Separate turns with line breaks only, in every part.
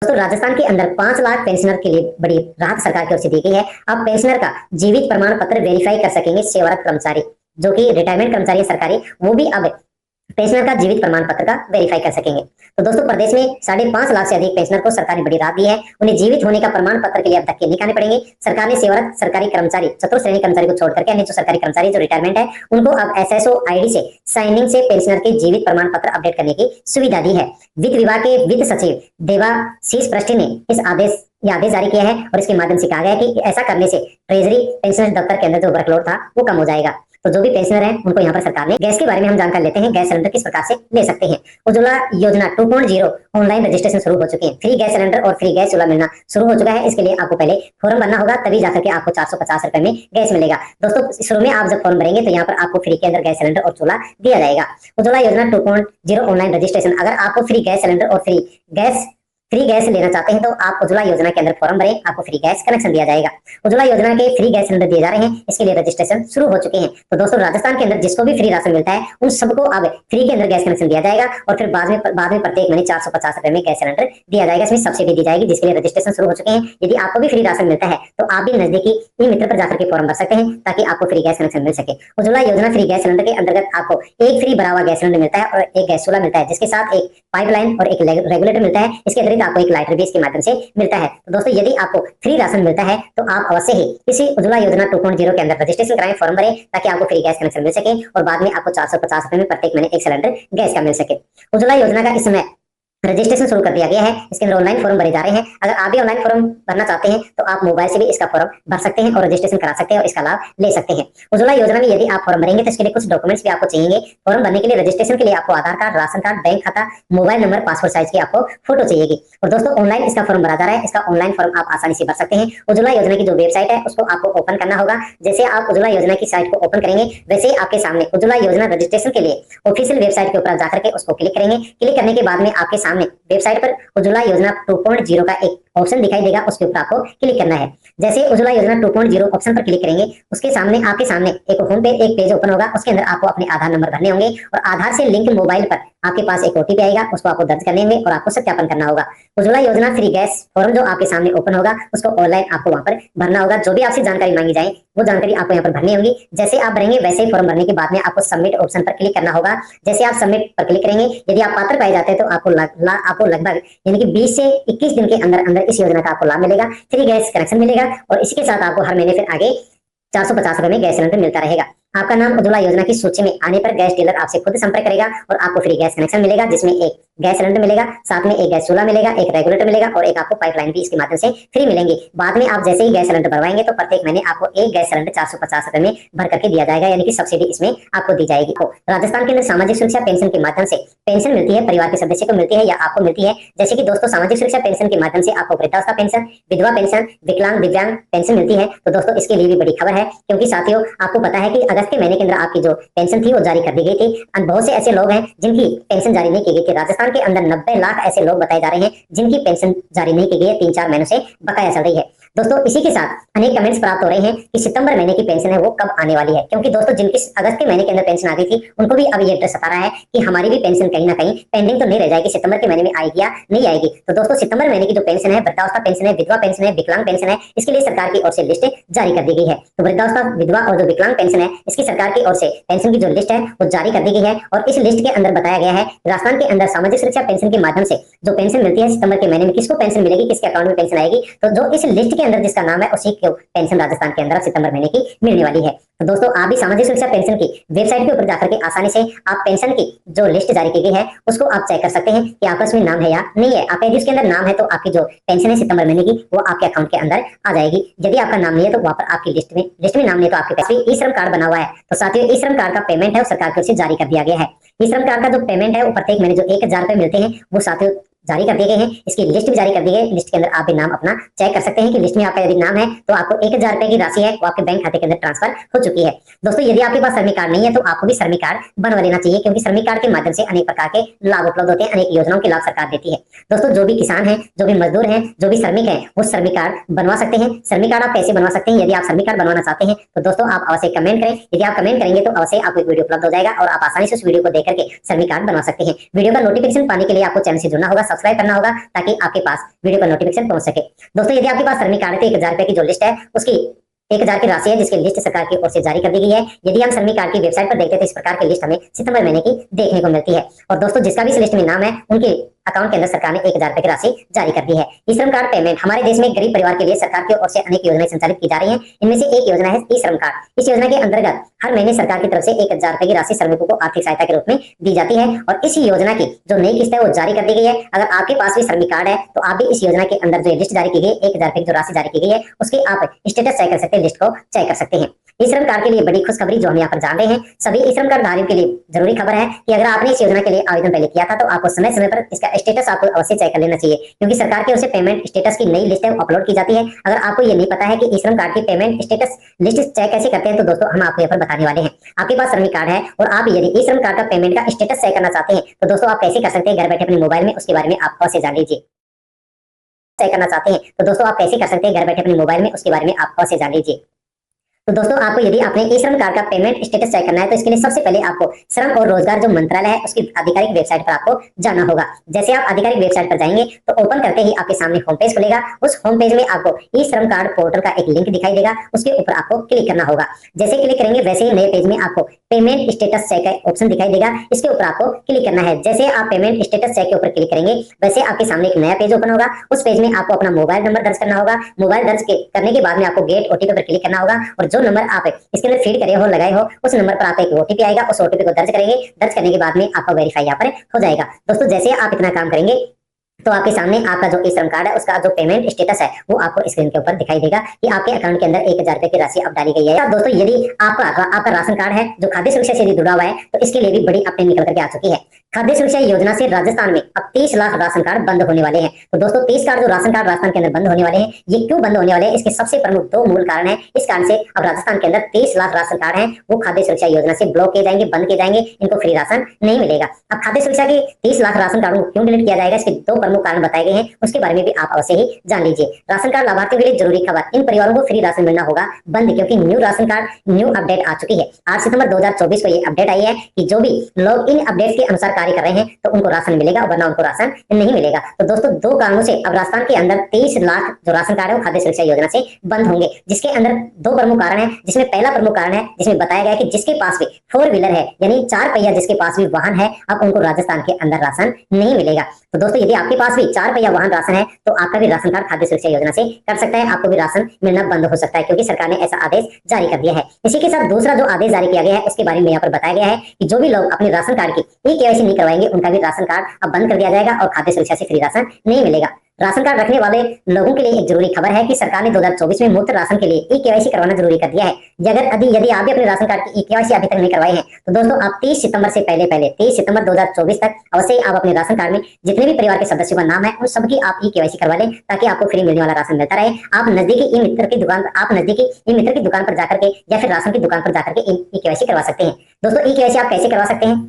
दोस्तों राजस्थान के अंदर 5 लाख पेंशनर के लिए बड़ी राहत सरकार की ओर से दी गई है। अब पेंशनर का जीवित प्रमाण पत्र वेरीफाई कर सकेंगे सेवारत कर्मचारी, जो कि रिटायरमेंट कर्मचारी है सरकारी, वो भी अब पेंशनर का जीवित प्रमाण पत्र का वेरीफाई कर सकेंगे। तो दोस्तों प्रदेश में 5.5 लाख से अधिक पेंशनर को सरकार ने बड़ी राहत दी है। उन्हें जीवित होने का प्रमाण पत्र के लिए अब धक्के नहीं खाने पड़ेंगे। सरकार ने सेवारत सरकारी कर्मचारी, चतुर्थ श्रेणी कर्मचारी को छोड़ करके अन्य जो सरकारी कर्मचारी जो रिटायरमेंट है उनको अब एसएसओ आईडी से साइनिंग से पेंशनर के जीवित प्रमाण पत्र अपडेट करने की सुविधा दी है। वित्त विभाग के वित्त सचिव देवाशीष पृष्टि ने इस आदेश जारी किया है और इसके माध्यम से कहा गया है कि ऐसा करने से ट्रेजरी पेंशनर दफ्तर के अंदर जो वर्कलोड था वो कम हो जाएगा। तो जो भी पेंशनर हैं उनको यहाँ पर सरकार ने गैस के बारे में हम जानकारी लेते हैं। गैस सिलेंडर किस प्रकार से ले सकते हैं। उज्ज्वला योजना 2.0 ऑनलाइन रजिस्ट्रेशन शुरू हो चुके हैं। फ्री गैस सिलेंडर और फ्री गैस चूल्हा मिलना शुरू हो चुका है। इसके लिए आपको पहले फॉर्म भरना होगा, तभी जाकर के आपको 450 रुपए में गैस मिलेगा। दोस्तों शुरू में आप जब फॉर्म भरेंगे तो यहाँ पर आपको फ्री के अंदर गैस सिलेंडर और चूल्हा दिया जाएगा। उज्ज्वला योजना 2.0 ऑनलाइन रजिस्ट्रेशन, अगर आपको फ्री गैस सिलेंडर और फ्री गैस लेना चाहते हैं तो आप उज्ज्वला योजना के अंदर फॉर्म भरें, आपको फ्री गैस कनेक्शन दिया जाएगा। उज्ज्वला योजना के फ्री गैस सिलेंडर दिए जा रहे हैं, इसके लिए रजिस्ट्रेशन शुरू हो चुके हैं। तो दोस्तों राजस्थान के अंदर जिसको भी फ्री राशन मिलता है उन सबको अब फ्री के अंदर गैस कनेक्शन दिया जाएगा और फिर बाद में प्रत्येक महीने 450 रुपए में गैस सिलेंडर दिया जाएगा। इसमें सब्सिडी दी जाएगी, जिसके लिए रजिस्ट्रेशन शुरू हो चुके हैं। यदि आपको भी फ्री राशन मिलता है तो आप भी नजदीकी ई मित्र पर जाकर के फॉर्म भर सकते हैं ताकि आपको फ्री गैस कनेक्शन मिल सके। उज्ज्वला योजना फ्री गैस सिलेंडर के अंतर्गत आपको एक फ्री भरा हुआ गैस सिलेंडर मिलता है और एक गैस चूल्हा मिलता है, जिसके साथ एक पाइपलाइन और एक रेगुलेटर मिलता है। इसके अतिरिक्त आपको एक लाइटर भी इसके माध्यम से मिलता है। तो दोस्तों यदि आपको फ्री राशन मिलता है तो आप अवश्य ही इसी उज्ज्वला योजना 2.0 के अंदर रजिस्ट्रेशन कराएं, फॉर्म भरें ताकि आपको फ्री गैस कनेक्शन मिल सके और बाद में आपको 450 रुपए में प्रत्येक महीने एक सिलेंडर गैस का मिल सके। उज्ज्वला योजना का इस समय रजिस्ट्रेशन शुरू कर दिया गया है। इसके अंदर ऑनलाइन फॉर्म भरे जा रहे हैं। अगर आप भी ऑनलाइन फॉर्म भरना चाहते हैं तो आप मोबाइल से भी इसका फॉर्म भर सकते हैं और रजिस्ट्रेशन करा सकते हैं और इसका लाभ ले सकते हैं। उज्ज्वला योजना में यदि आप फॉर्म भरेंगे तो इसके लिए कुछ डॉक्यूमेंट्स भी आपको चाहिए। फॉर्म भरने के लिए, रजिस्ट्रेशन के लिए आपको आधार कार्ड, राशन कार्ड, बैंक खाता, मोबाइल नंबर, पासपोर्ट साइज की आपको फोटो चाहिएगी। और दोस्तों ऑनलाइन इसका फॉर्म भरा जा रहा है। इसका ऑनलाइन फॉर्म आप आसानी से भर सकते हैं। उज्ज्वला योजना की जो वेबसाइट है उसको आपको ओपन करना होगा। जैसे आप उज्ज्वला योजना की साइट को ओपन करेंगे वैसे ही आपके सामने उज्ज्वला योजना रजिस्ट्रेशन के लिए ऑफिशियल वेबसाइट के ऊपर जाकर के उसको क्लिक करेंगे। क्लिक करने के बाद में आपके सामने वेबसाइट पर उज्ज्वला योजना 2.0 का एक ऑप्शन दिखाई देगा, उसके ऊपर आपको क्लिक करना है। जैसे उज्ज्वला योजना 2.0 ऑप्शन पर क्लिक करेंगे उसके सामने आपके सामने एक होम पेज, एक पेज ओपन होगा। उसके अंदर आपको अपने आधार नंबर भरने होंगे और आधार से लिंक मोबाइल पर आपके पास एक ओटीपी आएगा, उसको आपको दर्ज करने होंगे और आपको सत्यापन करना होगा। उज्ज्वला योजना फ्री गैस फॉर्म जो आपके सामने ओपन होगा उसको ऑनलाइन आपको वहां पर भरना होगा। जो भी आपसे जानकारी मांगी जाए वो जानकारी आपको यहाँ पर भरनी होगी। जैसे आप भरेंगे वैसे ही फॉर्म भरने के बाद में आपको सबमिट ऑप्शन पर क्लिक करना होगा। जैसे आप सबमिट पर क्लिक करेंगे, यदि आप पात्र पाए जाते हैं तो आपको लगभग यानी कि 20 से 21 दिन के अंदर अंदर इस योजना का आपको लाभ मिलेगा, फ्री गैस कनेक्शन मिलेगा और इसके साथ आपको हर महीने फिर आगे 450 रुपए में गैस सिलेंडर मिलता रहेगा। आपका नाम उज्ज्वला योजना की सूची में आने पर गैस डीलर आपसे खुद संपर्क करेगा और आपको फ्री गैस कनेक्शन मिलेगा, जिसमें एक गैस सिलेंडर मिलेगा, साथ में एक गैस चूल्हा मिलेगा, एक रेगुलेटर मिलेगा और एक आपको पाइपलाइन भी इसके माध्यम से फ्री मिलेंगी। बाद में आप जैसे ही गैस सिलेंडर भरवाएंगे तो प्रत्येक महीने आपको एक गैस सिलेंडर 450 रुपए में भर करके दिया जाएगा, यानी कि सब्सिडी इसमें आपको दी जाएगी। राजस्थान के अंदर सामाजिक सुरक्षा पेंशन के माध्यम से पेंशन मिलती है, परिवार के सदस्य को मिलती है या आपको मिलती है। जैसे कि दोस्तों सामाजिक सुरक्षा पेंशन के माध्यम से आपको वृद्धावस्था पेंशन, विधवा पेंशन, विकलांग दिव्यांग पेंशन मिलती है। तो दोस्तों इसके लिए भी बड़ी खबर है, क्योंकि साथियों आपको पता है कि अगस्त के महीने के अंदर आपकी जो पेंशन थी वो जारी कर दी गई थी। बहुत से ऐसे लोग हैं जिनकी पेंशन जारी नहीं की गई थी। राजस्थान के अंदर 90 लाख ऐसे लोग बताए जा रहे हैं जिनकी पेंशन जारी नहीं की गई है, 3-4 महीनों से बकाया चल रही है। दोस्तों इसी के साथ अनेक कमेंट्स प्राप्त हो रहे हैं कि सितंबर महीने की पेंशन है वो कब आने वाली है, क्योंकि दोस्तों जिनकी अगस्त के महीने के अंदर पेंशन आ गई थी उनको भी अब ये डर सता रहा है कि हमारी भी पेंशन कहीं ना कहीं पेंडिंग तो नहीं रह जाएगी, सितंबर के महीने में आएगी या नहीं आएगी। तो दोस्तों सितंबर महीने की जो पेंशन है, वृद्धावस्था पेंशन है, विधवा पेंशन है, विकलांग पेंशन है, इसके लिए सरकार की ओर से लिस्ट जारी कर दी गई है। तो वृद्धावस्था, विधवा और जो विकलांग पेंशन है इसकी सरकार की ओर से पेंशन की जो लिस्ट है वो जारी कर दी गई है और इस लिस्ट के अंदर बताया गया है राजस्थान के अंदर सामाजिक सुरक्षा पेंशन के माध्यम से जो पेंशन मिलती है सितंबर के महीने में किसको पेंशन मिलेगी, किसके अकाउंट में पेंशन आएगी। तो जो इस लिस्ट के अंदर जिसका नाम है उसी को पेंशन राजस्थान के अंदर सितंबर महीने की मिलने वाली है। तो दोस्तों आप भी सामाजिक सुरक्षा पेंशन की वेबसाइट के ऊपर जाकर के आसानी से आप पेंशन की जो लिस्ट जारी की गई है उसको आप चेक कर सकते हैं कि आपस में नाम है या नहीं है। आप यदि उसके अंदर नाम है तो आपकी जो पेंशन है सितंबर महीने की वो आपके अकाउंट के अंदर आ जाएगी। यदि आपका नाम नहीं है तो वहां पर आपकी लिस्ट में नाम नहीं तो आपके पास ई श्रम कार्ड बना हुआ है। तो साथियों ई श्रम कार्ड का पेमेंट है वो सरकार की ओर से जारी कर दिया गया है। ई श्रम कार्ड का जो पेमेंट है वो प्रत्येक महीने जो 1000 रुपए मिलते हैं वो साथियों जारी कर दिए गए हैं। इसकी लिस्ट भी जारी कर दी गई है। लिस्ट के अंदर आप भी नाम अपना चेक कर सकते हैं कि लिस्ट में आपका यदि नाम है तो आपको 1000 रुपए की राशि है वो आपके बैंक खाते के अंदर ट्रांसफर हो चुकी है। दोस्तों यदि आपके पास श्रमिक कार्ड नहीं है तो आपको भी श्रमिक कार्ड बनवा लेना चाहिए, क्योंकि श्रमिक कार्ड के माध्यम से अनेक प्रकार के लाभ उपलब्ध होते हैं, अनेक योजनाओं के लाभ सरकार देती है। दोस्तों जो भी किसान है, जो भी मजदूर है, जो भी श्रमिक है वो श्रमिक कार्ड बनवा सकते हैं। श्रमिक कार्ड आप कैसे बनवा सकते हैं, यदि आप श्रमिक कार्ड बनवाना चाहते हैं तो दोस्तों आप अवश्य कमेंट करें। यदि आप कमेंट करेंगे तो अवश्य आपको एक वीडियो उपलब्ध हो जाएगा और आप आसानी से उस वीडियो को देख करके श्रमिक कार्ड बनवा सकते हैं। वीडियो का नोटिफिकेशन पाने के लिए आपको चैनल से जुड़ना होगा। सब्सक्राइब करना होगा ताकि आपके पास वीडियो का नोटिफिकेशन पहुंच सके। दोस्तों यदि आपके पास श्रमिक कार्ड है तो 1000 रुपए की जो लिस्ट है उसकी 1000 की राशि है जिसकी लिस्ट सरकार की ओर से जारी कर दी गई है। यदि हम श्रमिक कार्ड की वेबसाइट पर देखते हैं तो इस प्रकार की लिस्ट हमें सितंबर महीने की देखने को मिलती है। और दोस्तों जिसका भी इस लिस्ट में नाम है उनके अकाउंट के अंदर सरकार ने 1000 रुपए की राशि जारी कर दी है। ई श्रम कार्ड पेमेंट हमारे देश में गरीब परिवार के लिए सरकार की ओर से अनेक योजनाएं संचालित की जा रही हैं। इनमें से एक योजना है ई श्रम कार्ड। इस योजना के अंतर्गत हर महीने सरकार की तरफ से 1000 रुपए की राशि श्रमिकों को आर्थिक सहायता के रूप में दी जाती है और इस योजना की जो नई किस्त है वो जारी कर दी गई है। अगर आपके पास भी श्रमिक कार्ड है तो आप भी इस योजना के अंदर जो लिस्ट जारी की गई 1000 रुपए की जो राशि जारी की गई है उसके आप स्टेटस चेक कर सकते हैं, लिस्ट को चेक कर सकते हैं। ई श्रम कार्ड के लिए बड़ी खुशखबरी जो हम यहाँ पर जान रहे हैं, सभी ई श्रम कार्ड धारियों के लिए जरूरी खबर है कि अगर आपने इस योजना के लिए आवेदन पहले किया था तो आपको समय समय पर इसका स्टेटस आपको अवश्य चेक कर लेना चाहिए, क्योंकि सरकार की ओर से पेमेंट स्टेटस की नई लिस्ट है अपलोड की जाती है। अगर आपको ये नहीं पता है कि ई श्रम कार्ड की पेमेंट स्टेटस लिस्ट चेक कैसे करते हैं तो दोस्तों हम आपको यहाँ पर बताने वाले हैं। आपके पास श्रमिक कार्ड है और आप यदि ई श्रम कार्ड का पेमेंट का स्टेटस चेक करना चाहते हैं तो दोस्तों आप कैसे कर सकते हैं घर बैठे अपने मोबाइल में, उसके बारे में आप अवश्य जान लीजिए। चेक करना चाहते हैं तो दोस्तों आप कैसे कर सकते हैं घर बैठे अपने मोबाइल में, उसके बारे में आप अवश्य जान लीजिए। तो दोस्तों आपको यदि आपने ई श्रम कार्ड का पेमेंट स्टेटस चेक करना है तो इसके लिए सबसे पहले आपको श्रम और रोजगार जो मंत्रालय है उसकी आधिकारिक वेबसाइट पर आपको जाना होगा। जैसे आप आधिकारिक वेबसाइट पर जाएंगे तो ओपन करते ही आपके सामने होम पेज खुलेगा। उस होम पेज में आपको ई श्रम कार्ड पोर्टल का एक लिंक दिखाई देगा, उसके ऊपर आपको क्लिक करना होगा। जैसे क्लिक करेंगे वैसे ही नए पेज में आपको पेमेंट स्टेटस चेक का ऑप्शन दिखाई देगा, इसके ऊपर आपको क्लिक करना है। जैसे आप पेमेंट स्टेटस चेक के ऊपर क्लिक करेंगे वैसे आपके सामने एक नया पेज ओपन होगा। उस पेज में आपको अपना मोबाइल नंबर दर्ज करना होगा। मोबाइल दर्ज करने के बाद में आपको गेट ओटीपी पर क्लिक करना होगा और जो नंबर आप इसके अंदर फीड करे हो, लगाए हो, उस नंबर पर आपका एक ओटीपी आएगा। उस ओटीपी को दर्ज करेंगे, दर्ज करने के बाद में आपका वेरीफाई यहाँ पर हो जाएगा। दोस्तों जैसे आप इतना काम करेंगे तो आपके सामने आपका जो ई श्रम कार्ड है उसका जो पेमेंट स्टेटस है वो आपको स्क्रीन के ऊपर दिखाई देगा कि आपके अकाउंट के अंदर 1000 रुपए की राशि अब डाली गई है। दोस्तों यदि आपका राशन कार्ड है जो खाद्य सुरक्षा से जुड़ा हुआ है तो इसके लिए भी बड़ी अपडेट निकल करके आ चुकी है। खाद्य सुरक्षा योजना से राजस्थान में अब 30 लाख राशन कार्ड बंद होने वाले हैं। तो दोस्तों 30 कार्ड जो राशन कार्ड राजस्थान के अंदर बंद होने वाले हैं, ये क्यों बंद होने वाले हैं, इसके सबसे प्रमुख दो मूल कारण है। इस कारण से अब राजस्थान के अंदर 30 लाख राशन कार्ड हैं वो खाद्य सुरक्षा योजना से ब्लॉक किए जाएंगे, बंद किए जाएंगे, इनको फ्री राशन नहीं मिलेगा। अब खाद्य सुरक्षा के 30 लाख राशन कार्ड को क्यों डिलीट किया जाएगा, इसके दो प्रमुख कारण बताए गए हैं, उसके बारे में भी आप अवश्य ही जान लीजिए। राशन कार्ड लाभार्थियों के लिए जरूरी खबर, इन परिवारों को फ्री राशन मिलना होगा बंद, क्योंकि new ration card new update आ चुकी है। 8 सितंबर 2024 को ये अपडेट आई है कि जो भी लोग इन अपडेट के अनुसार कार्य कर रहे हैं तो उनको राशन मिलेगा, वरना उनको राशन नहीं मिलेगा। तो दोस्तों दो कारणों से अब राजस्थान के अंदर 23 लाख जो राशन कार्ड है वो खाद्य सुरक्षा योजना से बंद होंगे, जिसके अंदर दो प्रमुख कारण है। जिसमें पहला प्रमुख कारण है जिसमें बताया गया है कि जिसके पास भी 4 व्हीलर है यानी 4 पहिया जिसके पास भी वाहन है अब उनको राजस्थान के अंदर राशन नहीं मिलेगा। तो दोस्तों यदि आपके पास भी 4 पहिया वाहन राशन है तो आपका भी राशन कार्ड खाद्य सुरक्षा योजना से कर सकता है, आपको भी राशन मिलना बंद हो सकता है, क्योंकि सरकार ने ऐसा आदेश जारी कर दिया है। इसी के साथ दूसरा जो आदेश जारी किया गया है उसके बारे में यहाँ पर बताया गया है कि जो भी लोग अपने राशन कार्ड की ई-केवाईसी नहीं करवाएंगे उनका भी राशन कार्ड अब बंद कर दिया जाएगा और खाद्य सुरक्षा से फ्री राशन नहीं मिलेगा। राशन कार्ड रखने वाले लोगों के लिए एक जरूरी खबर है कि सरकार ने 2024 में मुफ्त राशन के लिए ई-केवाईसी करवाना जरूरी कर दिया है। यदि आप भी अपने राशन कार्ड की ई-केवाईसी अभी तक नहीं करवाए हैं तो दोस्तों आप 30 सितंबर से पहले 30 सितंबर 2024 तक अवश्य आप अपने राशन कार्ड में जितने भी परिवार के सदस्यों का नाम है उन सबकी आप ई-केवाईसी करवा लें ताकि आपको फ्री मिलने वाला राशन मिलता रहे। आप नजदीकी ई मित्र की दुकान पर जाकर के या फिर राशन की दुकान पर जाकर के ई-केवाईसी करवा सकते हैं। दोस्तों ई-केवाईसी आप कैसे करवा सकते हैं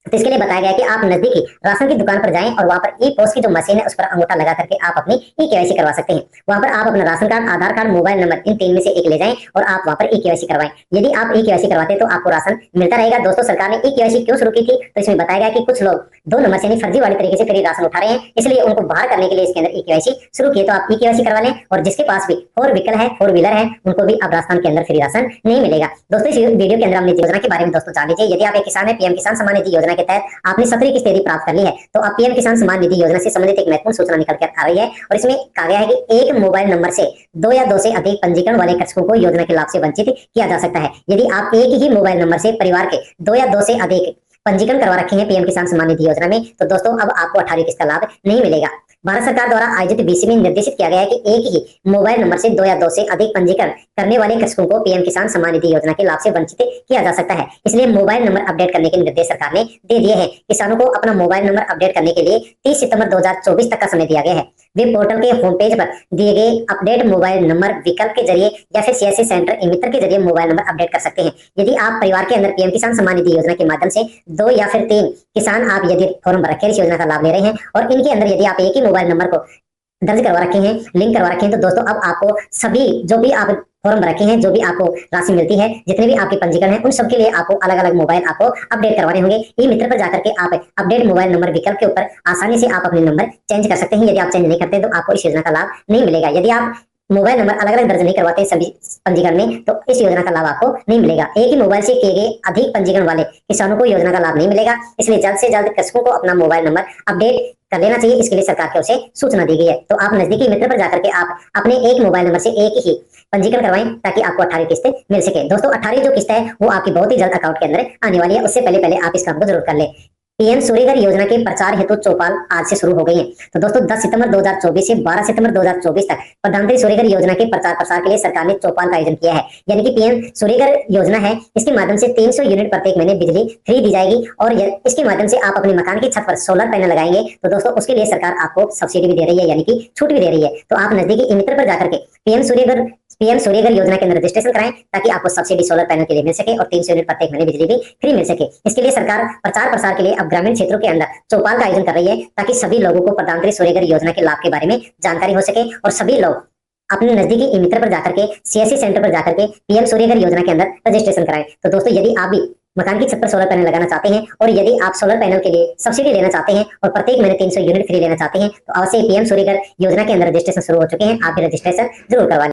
तो इसके लिए बताया गया है कि आप नजदीकी राशन की दुकान पर जाएं और वहां पर ई पोस्ट की जो मशीन है उस पर अंगूठा लगा करके आप अपनी ई-केवाईसी करवा सकते हैं। वहां पर आप अपना ration card, Aadhaar card, mobile number in 3 में से एक ले जाएं और आप वहां पर ई-केवाईसी करवाएं। यदि आप ई-केवाईसी करवाते हैं तो आपको राशन मिलता रहेगा। दोस्तों सरकार ने ई-केवाईसी क्यों शुरू की थी तो इसमें बताया गया कि कुछ लोग 2 नंबर से फर्जी वाले तरीके से फ्री राशन उठा रहे हैं, इसलिए उनको बाहर करने के लिए इसके अंदर ई-केवाईसी शुरू किए। तो आप ई-केवाईसी करवा लें और जिसके पास भी 4 व्हीलर है उनको भी अब राजस्थान के अंदर फ्री राशन नहीं मिलेगा। दोस्तों इस वीडियो के अंदर हमने योजना के बारे में दोस्तों जान लीजिए। यदि आप एक किसान है, पीएम किसान सम्मान निधि योजना के तहत आपने 17 किस्त यदि प्राप्त कर ली है तो अब पीएम किसान सम्मान निधि योजना से संबंधित एक महत्वपूर्ण सूचना निकल कर आ रही है और इसमें कहा गया है कि एक मोबाइल नंबर से 2 या 2 से अधिक पंजीकरण वाले कृषकों को योजना के लाभ से वंचित किया जा सकता है। यदि आप एक ही मोबाइल नंबर से परिवार के 2 या 2 से अधिक पंजीकरण करवा रखे हैं पीएम किसान सम्मान निधि योजना में तो दोस्तों अब आपको 18 किस्त का लाभ नहीं मिलेगा। भारत सरकार द्वारा आयोजित बीसी में निर्देशित किया गया है कि एक ही मोबाइल नंबर से 2 या 2 से अधिक पंजीकरण करने वाले कृषकों को पीएम किसान सम्मान निधि योजना के लाभ से वंचित किया जा सकता है। इसलिए मोबाइल नंबर अपडेट करने के निर्देश सरकार ने दे दिए हैं। किसानों को अपना मोबाइल नंबर अपडेट करने के लिए 30 सितंबर 2024 तक का समय दिया गया है। वे पोर्टल के होम पेज पर दिए गए अपडेट मोबाइल नंबर विकल्प के जरिए या फिर सीएससी सेंटर ई मित्र के जरिए मोबाइल नंबर अपडेट कर सकते हैं। यदि आप परिवार के अंदर पीएम किसान सम्मान निधि योजना के माध्यम से 2 या फिर 3 किसान आप यदि फॉर्म भर रखे इस योजना का लाभ ले रहे हैं और इनके अंदर यदि आप एक ही मोबाइल नंबर को दर्ज करवा रखे हैं, लिंक करवा रखे हैं तो दोस्तों अब आपको सभी जो भी आप फॉर्म रखे हैं, जो भी आपको राशि मिलती है, जितने भी आपके पंजीकरण है, उन सबके लिए आपको अलग अलग मोबाइल आपको अपडेट करवाने होंगे। ई मित्र पर जाकर के आप अपडेट मोबाइल नंबर विकल्प के ऊपर आसानी से आप अपने नंबर चेंज कर सकते हैं। यदि आप चेंज नहीं करते तो आपको इस योजना का लाभ नहीं मिलेगा। यदि आप मोबाइल नंबर अलग अलग दर्ज नहीं करवाते सभी पंजीकरण में, तो इस योजना का लाभ आपको नहीं मिलेगा। एक ही मोबाइल से किए गए अधिक पंजीकरण वाले किसानों को योजना का लाभ नहीं मिलेगा। इसलिए जल्द से जल्द कृषकों को अपना मोबाइल नंबर अपडेट कर लेना चाहिए। इसके लिए सरकार की ओर से सूचना दी गई है। तो आप नजदीकी मित्र पर जाकर के आप अपने एक मोबाइल नंबर से एक ही पंजीकरण करवाएं, ताकि आपको 18 किस्तें मिल सके। दोस्तों 18 जो किस्त है वो आपकी बहुत ही जल्द अकाउंट के अंदर आने वाली है। उससे पहले आप इस काम को जरूर कर ले। पीएम सूर्यघर योजना के प्रचार हेतु चौपाल आज से शुरू हो गई है। तो दोस्तों 10 सितंबर 2024 से 12 सितंबर 2024 तक प्रधानमंत्री सूर्यघर योजना के प्रचार प्रसार के लिए सरकार ने चौपाल का आयोजन किया है। यानी कि पीएम सूर्यघर योजना है, इसके माध्यम से 300 यूनिट प्रत्येक महीने बिजली फ्री दी जाएगी और इसके माध्यम से आप अपने मकान की छत पर सोलर पैनल लगाएंगे तो दोस्तों उसके लिए सरकार आपको सब्सिडी भी दे रही है, यानी कि छूट भी दे रही है। तो आप नजदीकी मित्र पर जाकर के पीएम सूर्यघर योजना के अंदर रजिस्ट्रेशन कराएं, ताकि आपको सब्सिडी सोलर पैनल के लिए मिल सके और 300 यूनिट प्रत्येक महीने बिजली भी फ्री मिल सके। इसके लिए सरकार प्रचार प्रसार के लिए अब ग्रामीण क्षेत्रों के अंदर चौपाल का आयोजन कर रही है, ताकि सभी लोगों को प्रधानमंत्री सूर्यघर योजना के लाभ के बारे में जानकारी हो सके और सभी लोग अपने नजदीकी ई मित्र पर जाकर के सीएससी सेंटर पर जाकर के पीएम सूर्यघर योजना के अंदर रजिस्ट्रेशन कराएं। तो दोस्तों यदि आप भी मकान की छत पर सोलर पैनल लगाना चाहते हैं और यदि आप सोलर पैनल के लिए सब्सिडी लेना चाहते हैं और प्रत्येक महीने 300 यूनिट फ्री लेना चाहते हैं, तो अवश्य पीएम सूर्यघर योजना के अंदर रजिस्ट्रेशन शुरू हो चुके हैं। आप भी रजिस्ट्रेशन जरूर करवा लें।